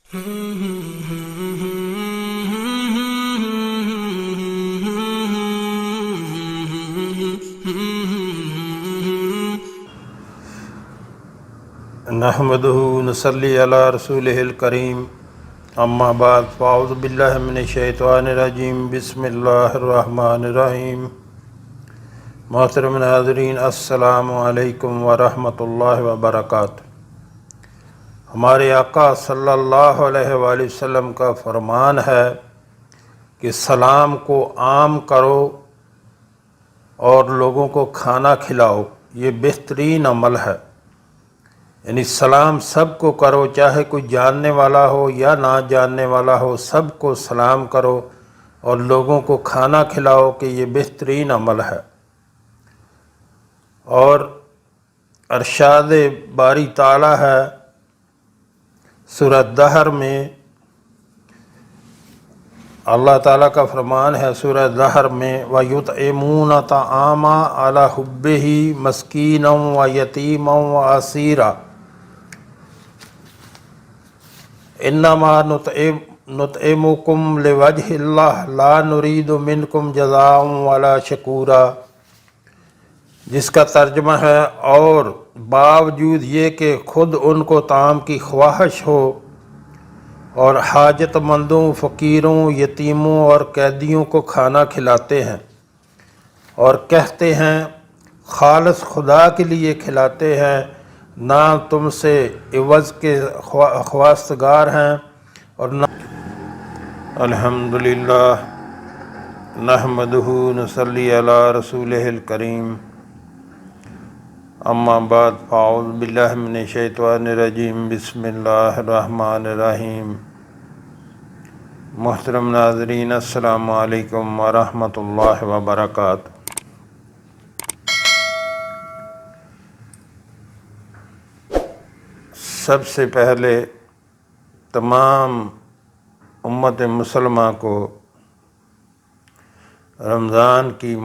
نحمدہ نصلی علی رسولہ الکریم، اما بعد فاعوذ باللہ من الشیطان الرجیم، بسم اللہ الرحمن الرحیم۔ محترم ناظرین، السلام علیکم ورحمۃ اللہ وبرکاتہ۔ ہمارے آقا صلی اللہ علیہ وآلہ وسلم کا فرمان ہے کہ سلام کو عام کرو اور لوگوں کو کھانا کھلاؤ، یہ بہترین عمل ہے۔ یعنی سلام سب کو کرو، چاہے کوئی جاننے والا ہو یا نہ جاننے والا ہو، سب کو سلام کرو اور لوگوں کو کھانا کھلاؤ، کہ یہ بہترین عمل ہے۔ اور ارشاد باری تعالی ہے سورہ دہر میں، اللہ تعالیٰ کا فرمان ہے سورہ دہر میں، وَيُطْعِمُونَ الطَّعَامَ عَلَىٰ حُبِّهِ مِسْكِينًا وَيَتِيمًا وَأَسِيرًا انما نطعمکم لوجہ اللہ لا نرید منکم جزاء ولا شکورا، جس کا ترجمہ ہے، اور باوجود یہ کہ خود ان کو طعام کی خواہش ہو اور حاجت مندوں، فقیروں، یتیموں اور قیدیوں کو کھانا کھلاتے ہیں، اور کہتے ہیں خالص خدا کے لیے کھلاتے ہیں، نہ تم سے عوض کے خواستگار ہیں، اور نہ الحمدللہ نحمدہ نصلی علی رسولہ الکریم، اما بعد فاعوذ باللہ من الشیطان الرجیم، بسم اللہ الرحمن الرحیم۔ محترم ناظرین، السلام علیکم ورحمۃ اللہ وبرکاتہ۔ سب سے پہلے تمام امت مسلمہ کو رمضان کی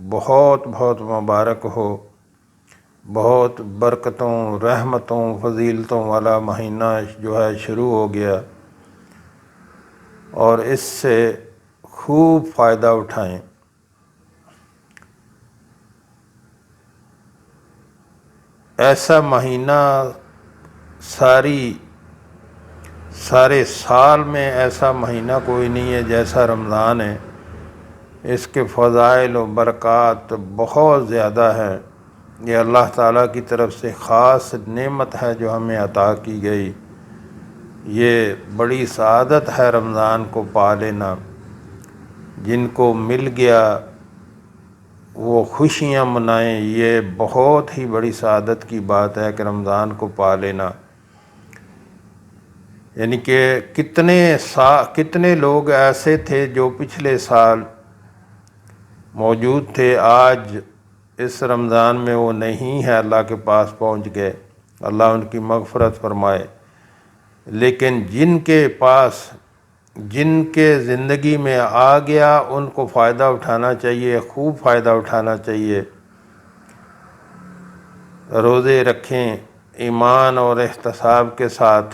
بہت بہت مبارک ہو۔ بہت برکتوں، رحمتوں، فضیلتوں والا مہینہ جو ہے شروع ہو گیا، اور اس سے خوب فائدہ اٹھائیں۔ ایسا مہینہ سارے سال میں ایسا مہینہ کوئی نہیں ہے جیسا رمضان ہے۔ اس کے فضائل و برکات بہت زیادہ ہے۔ یہ اللہ تعالیٰ کی طرف سے خاص نعمت ہے جو ہمیں عطا کی گئی۔ یہ بڑی سعادت ہے رمضان کو پا لینا۔ جن کو مل گیا وہ خوشیاں منائیں، یہ بہت ہی بڑی سعادت کی بات ہے کہ رمضان کو پا لینا۔ یعنی کہ کتنے لوگ ایسے تھے جو پچھلے سال موجود تھے، آج اس رمضان میں وہ نہیں ہے، اللہ کے پاس پہنچ گئے، اللہ ان کی مغفرت فرمائے۔ لیکن جن کے زندگی میں آ گیا، ان کو فائدہ اٹھانا چاہیے، خوب فائدہ اٹھانا چاہیے۔ روزے رکھیں ایمان اور احتساب کے ساتھ،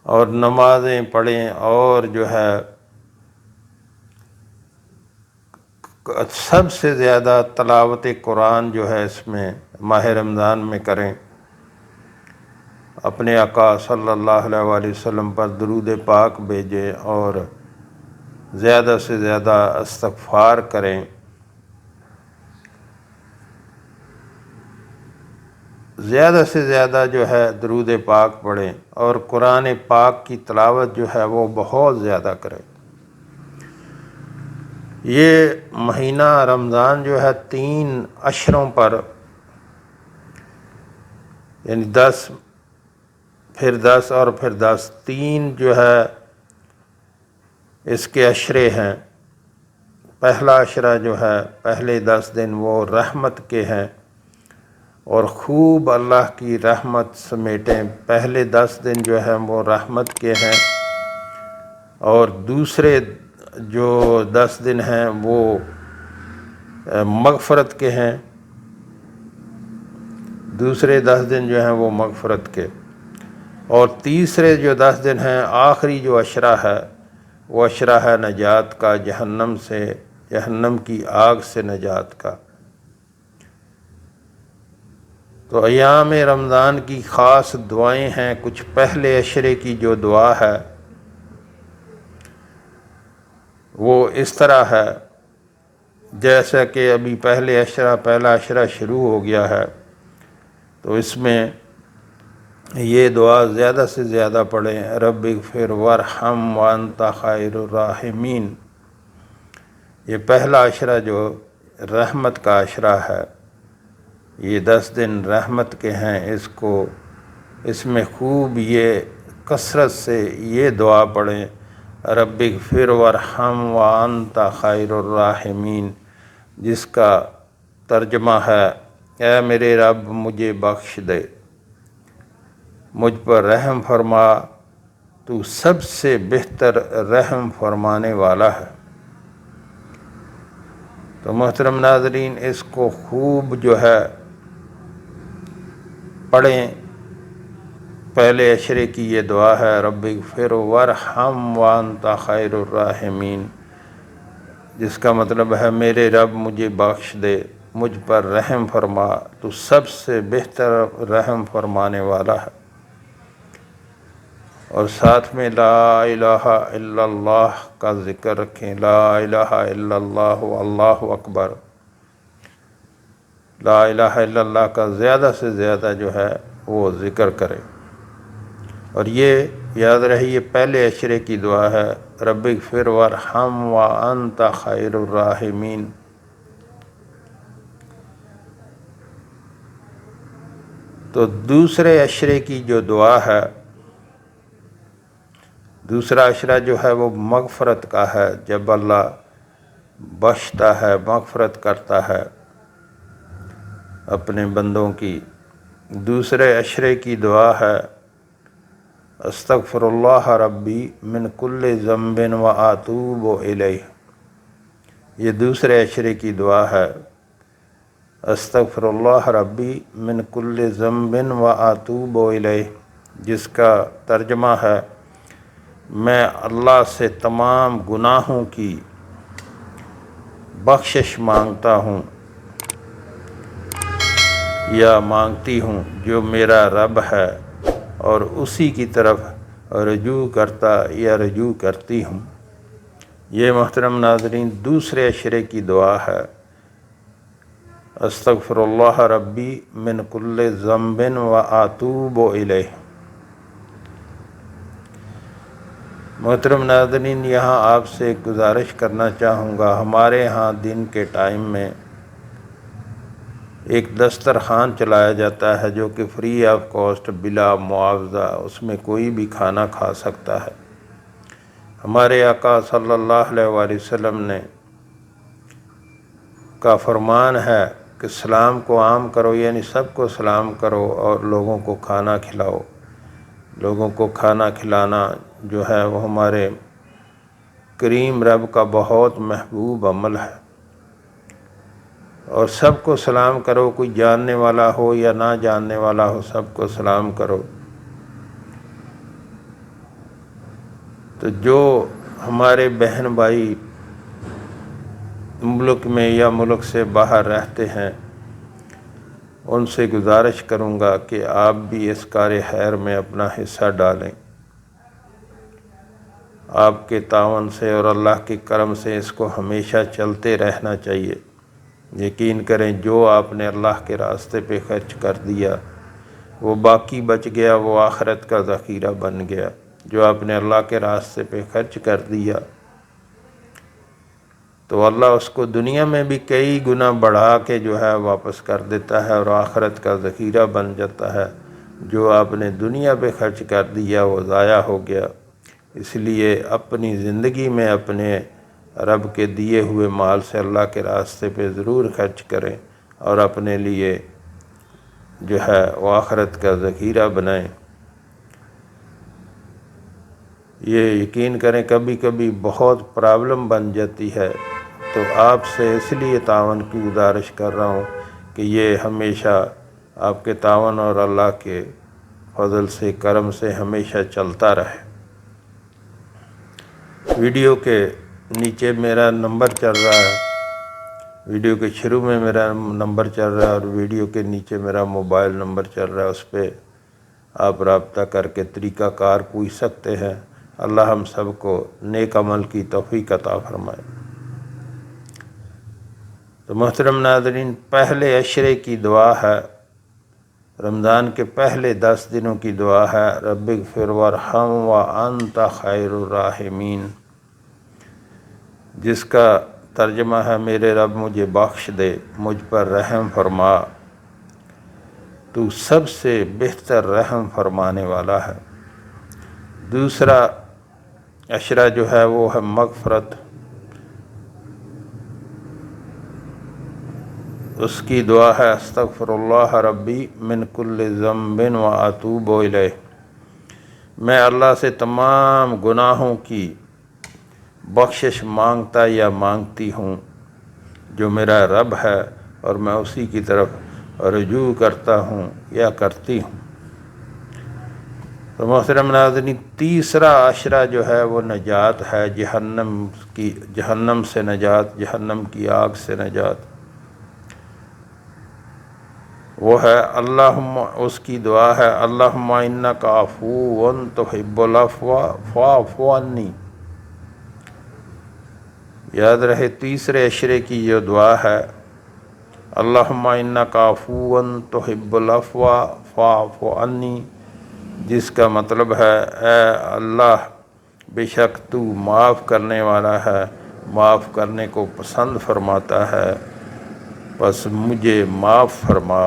اور نمازیں پڑھیں، اور جو ہے سب سے زیادہ تلاوت قرآن جو ہے اس میں ماہ رمضان میں کریں۔ اپنے آقا صلی اللہ علیہ وآلہ وسلم پر درود پاک بھیجیں، اور زیادہ سے زیادہ استغفار کریں۔ زیادہ سے زیادہ جو ہے درود پاک پڑھیں، اور قرآن پاک کی تلاوت جو ہے وہ بہت زیادہ کریں۔ یہ مہینہ رمضان جو ہے 3 عشروں پر، یعنی 10 پھر 10 اور پھر 10، 3 جو ہے اس کے عشرے ہیں۔ پہلا عشرہ جو ہے، پہلے 10 دن وہ رحمت کے ہیں، اور خوب اللہ کی رحمت سمیٹیں۔ پہلے 10 دن جو ہے وہ رحمت کے ہیں، اور دوسرے جو 10 دن ہیں وہ مغفرت کے ہیں۔ دوسرے 10 دن جو ہیں وہ مغفرت کے، اور تیسرے جو 10 دن ہیں، آخری جو عشرہ ہے وہ عشرہ ہے نجات کا، جہنم سے، جہنم کی آگ سے نجات کا۔ تو ایام رمضان کی خاص دعائیں ہیں۔ کچھ پہلے عشرے کی جو دعا ہے وہ اس طرح ہے، جیسا کہ ابھی پہلا عشرہ شروع ہو گیا ہے، تو اس میں یہ دعا زیادہ سے زیادہ پڑھیں۔ رب اغفر وارحم وانت خیر الراحمین۔ یہ پہلا عشرہ جو رحمت کا عشرہ ہے، یہ 10 دن رحمت کے ہیں، اس میں خوب یہ کثرت سے یہ دعا پڑھیں، رب اغفر وارحم وانت خیر الراحمین، جس کا ترجمہ ہے، اے میرے رب مجھے بخش دے، مجھ پر رحم فرما، تو سب سے بہتر رحم فرمانے والا ہے۔ تو محترم ناظرین، اس کو خوب جو ہے پڑھیں۔ پہلے عشرے کی یہ دعا ہے، رب اغفر وارحم وانت خیر الراحمین، جس کا مطلب ہے میرے رب مجھے بخش دے، مجھ پر رحم فرما، تو سب سے بہتر رحم فرمانے والا ہے۔ اور ساتھ میں لا الہ الا اللہ کا ذکر رکھیں، لا الہ الا اللہ اللہ اکبر۔ لا الہ الا اللہ کا زیادہ سے زیادہ جو ہے وہ ذکر کریں۔ اور یہ یاد رہے، یہ پہلے عشرے کی دعا ہے، رب اغفر وارحم وانت خیر الراحمین۔ تو دوسرے عشرے کی جو دعا ہے، دوسرا عشرہ جو ہے وہ مغفرت کا ہے، جب اللہ بخشتا ہے، مغفرت کرتا ہے اپنے بندوں کی۔ دوسرے عشرے کی دعا ہے، استغفر اللہ ربی من کل ذنب واتوب الیہ۔ یہ دوسرے عشرے کی دعا ہے، استغفر اللہ ربی من کل ذنب واتوب الیہ، جس کا ترجمہ ہے، میں اللہ سے تمام گناہوں کی بخشش مانگتا ہوں یا مانگتی ہوں، جو میرا رب ہے، اور اسی کی طرف رجوع کرتا یا رجوع کرتی ہوں۔ یہ محترم ناظرین دوسرے عشرے کی دعا ہے، استغفر اللہ ربی من کل ذنب واتوب الیہ۔ محترم ناظرین، یہاں آپ سے ایک گزارش کرنا چاہوں گا، ہمارے ہاں دن کے ٹائم میں ایک دسترخوان چلایا جاتا ہے جو کہ فری آف کاسٹ، بلا معاوضہ، اس میں کوئی بھی کھانا کھا سکتا ہے۔ ہمارے آقا صلی اللہ علیہ وآلہ وسلم نے کا فرمان ہے کہ سلام کو عام کرو، یعنی سب کو سلام کرو اور لوگوں کو کھانا کھلاؤ۔ لوگوں کو کھانا کھلانا جو ہے وہ ہمارے کریم رب کا بہت محبوب عمل ہے۔ اور سب کو سلام کرو، کوئی جاننے والا ہو یا نہ جاننے والا ہو، سب کو سلام کرو۔ تو جو ہمارے بہن بھائی ملک میں یا ملک سے باہر رہتے ہیں، ان سے گزارش کروں گا کہ آپ بھی اس کار خیر میں اپنا حصہ ڈالیں۔ آپ کے تعاون سے اور اللہ کے کرم سے اس کو ہمیشہ چلتے رہنا چاہیے۔ یقین کریں، جو آپ نے اللہ کے راستے پہ خرچ کر دیا وہ باقی بچ گیا، وہ آخرت کا ذخیرہ بن گیا۔ جو آپ نے اللہ کے راستے پہ خرچ کر دیا تو اللہ اس کو دنیا میں بھی کئی گنا بڑھا کے جو ہے واپس کر دیتا ہے، اور آخرت کا ذخیرہ بن جاتا ہے۔ جو آپ نے دنیا پہ خرچ کر دیا وہ ضائع ہو گیا۔ اس لیے اپنی زندگی میں اپنے رب کے دیے ہوئے مال سے اللہ کے راستے پہ ضرور خرچ کریں، اور اپنے لیے جو ہے وہ آخرت کا ذخیرہ بنائیں۔ یہ یقین کریں کبھی کبھی بہت پرابلم بن جاتی ہے، تو آپ سے اس لیے تعاون کی گزارش کر رہا ہوں کہ یہ ہمیشہ آپ کے تعاون اور اللہ کے فضل سے کرم سے ہمیشہ چلتا رہے۔ ویڈیو کے نیچے میرا نمبر چل رہا ہے، ویڈیو کے شروع میں میرا نمبر چل رہا ہے اور ویڈیو کے نیچے میرا موبائل نمبر چل رہا ہے، اس پہ آپ رابطہ کر کے طریقہ کار پوچھ سکتے ہیں۔ اللہ ہم سب کو نیک عمل کی توفیق عطا فرمائے۔ تو محترم ناظرین، پہلے عشرے کی دعا ہے، رمضان کے پہلے 10 دنوں کی دعا ہے، رب اغفر وارحم وانت خیر الراحمین، جس کا ترجمہ ہے میرے رب مجھے بخش دے، مجھ پر رحم فرما، تو سب سے بہتر رحم فرمانے والا ہے۔ دوسرا عشرہ جو ہے وہ ہے مغفرت، اس کی دعا ہے استغفر اللہ ربی من کل ذنب واتوب الیہ، میں اللہ سے تمام گناہوں کی بخشش مانگتا یا مانگتی ہوں جو میرا رب ہے، اور میں اسی کی طرف رجوع کرتا ہوں یا کرتی ہوں۔ تو محترم ناظرین، تیسرا عشرہ جو ہے وہ نجات ہے، جہنم سے نجات، جہنم کی آگ سے نجات، وہ ہے اللہم، اس کی دعا ہے اللہم انک عفو تحب العفو فاعف عنی۔ یاد رہے تیسرے عشرے کی جو دعا ہے اللہم انک عفو تحب العفو فاعف عنی، جس کا مطلب ہے اے اللہ بے شک تو معاف کرنے والا ہے، معاف کرنے کو پسند فرماتا ہے، بس مجھے معاف فرما۔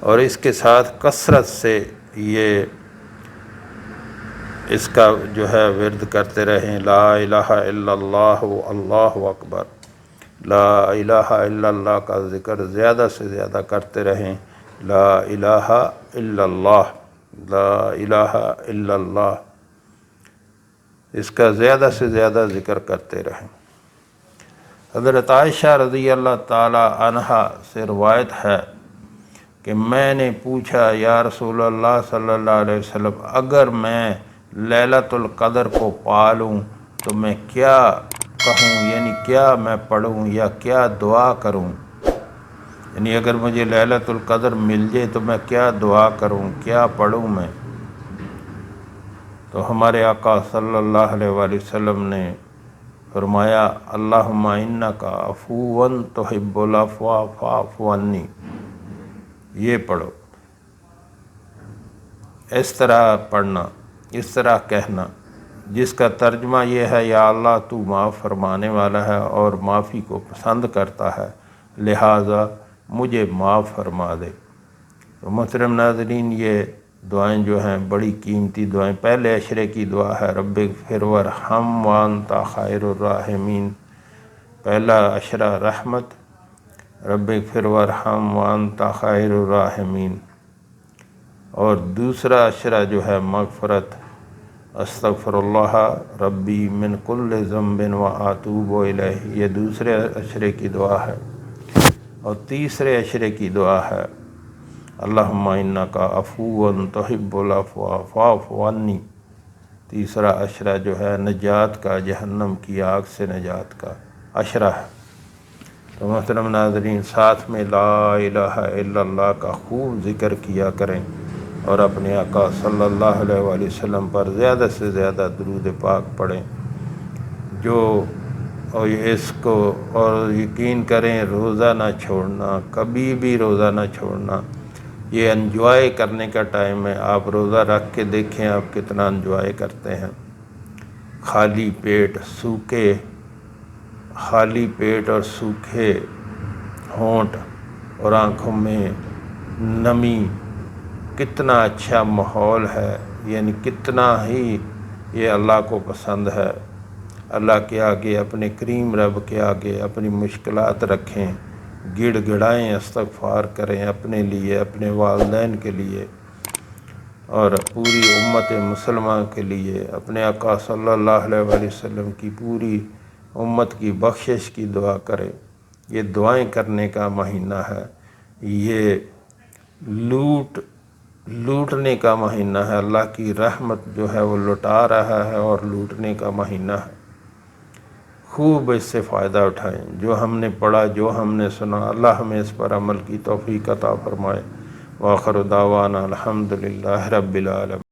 اور اس کے ساتھ کثرت سے یہ اس کا جو ہے ورد کرتے رہیں، لا الہ الا اللہ اللہ اکبر، لا الہ الا اللہ کا ذکر زیادہ سے زیادہ کرتے رہیں، لا الہ الا اللہ، لا الہ الا اللہ، اس کا زیادہ سے زیادہ ذکر کرتے رہیں۔ حضرت عائشہ رضی اللہ تعالی عنہا سے روایت ہے کہ میں نے پوچھا یا رسول اللہ صلی اللہ علیہ وسلم، اگر میں لیلۃ القدر کو پا لوں تو میں کیا کہوں، یعنی کیا میں پڑھوں یا کیا دعا کروں، یعنی اگر مجھے لیلۃ القدر مل جائے تو میں کیا دعا کروں، کیا پڑھوں میں؟ تو ہمارے آقا صلی اللہ علیہ وآلہ وسلم نے فرمایا اللہم انک عفو تحب العفو فاعف عنی، یہ پڑھو، اس طرح پڑھنا، اس طرح کہنا، جس کا ترجمہ یہ ہے یا اللہ تو معاف فرمانے والا ہے اور معافی کو پسند کرتا ہے، لہٰذا مجھے معاف فرما دے۔ تو محترم ناظرین، یہ دعائیں جو ہیں بڑی قیمتی دعائیں۔ پہلے عشرے کی دعا ہے رب اغفر وارحم وانت خیر الراحمین، پہلا عشرہ رحمت، رب اغفر وارحم وانت خیر الراحمین، اور دوسرا عشرہ جو ہے مغفرت، استغفر اللہ ربی من کل ذنب واتوب الیہ، یہ دوسرے عشرے کی دعا ہے۔ اور تیسرے عشرے کی دعا ہے اللہم انک عفو تحب العفو فاعف عنی، تیسرا عشرہ جو ہے نجات کا، جہنم کی آگ سے نجات کا عشرہ ہے۔ تو محترم ناظرین، ساتھ میں لا الہ الا اللہ کا خوب ذکر کیا کریں اور اپنے آقا صلی اللہ علیہ وآلہ وسلم پر زیادہ سے زیادہ درود پاک پڑھیں، جو اور اس کو اور یقین کریں روزہ نہ چھوڑنا، کبھی بھی روزہ نہ چھوڑنا، یہ انجوائے کرنے کا ٹائم ہے۔ آپ روزہ رکھ کے دیکھیں آپ کتنا انجوائے کرتے ہیں، خالی پیٹ اور سوکھے ہونٹ اور آنکھوں میں نمی، کتنا اچھا ماحول ہے، یعنی کتنا ہی یہ اللہ کو پسند ہے۔ اللہ کے آگے، اپنے کریم رب کے آگے اپنی مشکلات رکھیں، گڑ گڑائیں، استغفار کریں اپنے لیے، اپنے والدین کے لیے اور پوری امت مسلمہ کے لیے، اپنے آقا صلی اللہ علیہ وآلہ وسلم کی پوری امت کی بخشش کی دعا کریں۔ یہ دعائیں کرنے کا مہینہ ہے، یہ لوٹ لوٹنے کا مہینہ ہے، اللہ کی رحمت جو ہے وہ لٹا رہا ہے اور لوٹنے کا مہینہ ہے۔ خوب اس سے فائدہ اٹھائیں۔ جو ہم نے پڑھا، جو ہم نے سنا، اللہ ہمیں اس پر عمل کی توفیق عطا فرمائے۔ وآخر دعوانا الحمدللہ رب العالمین۔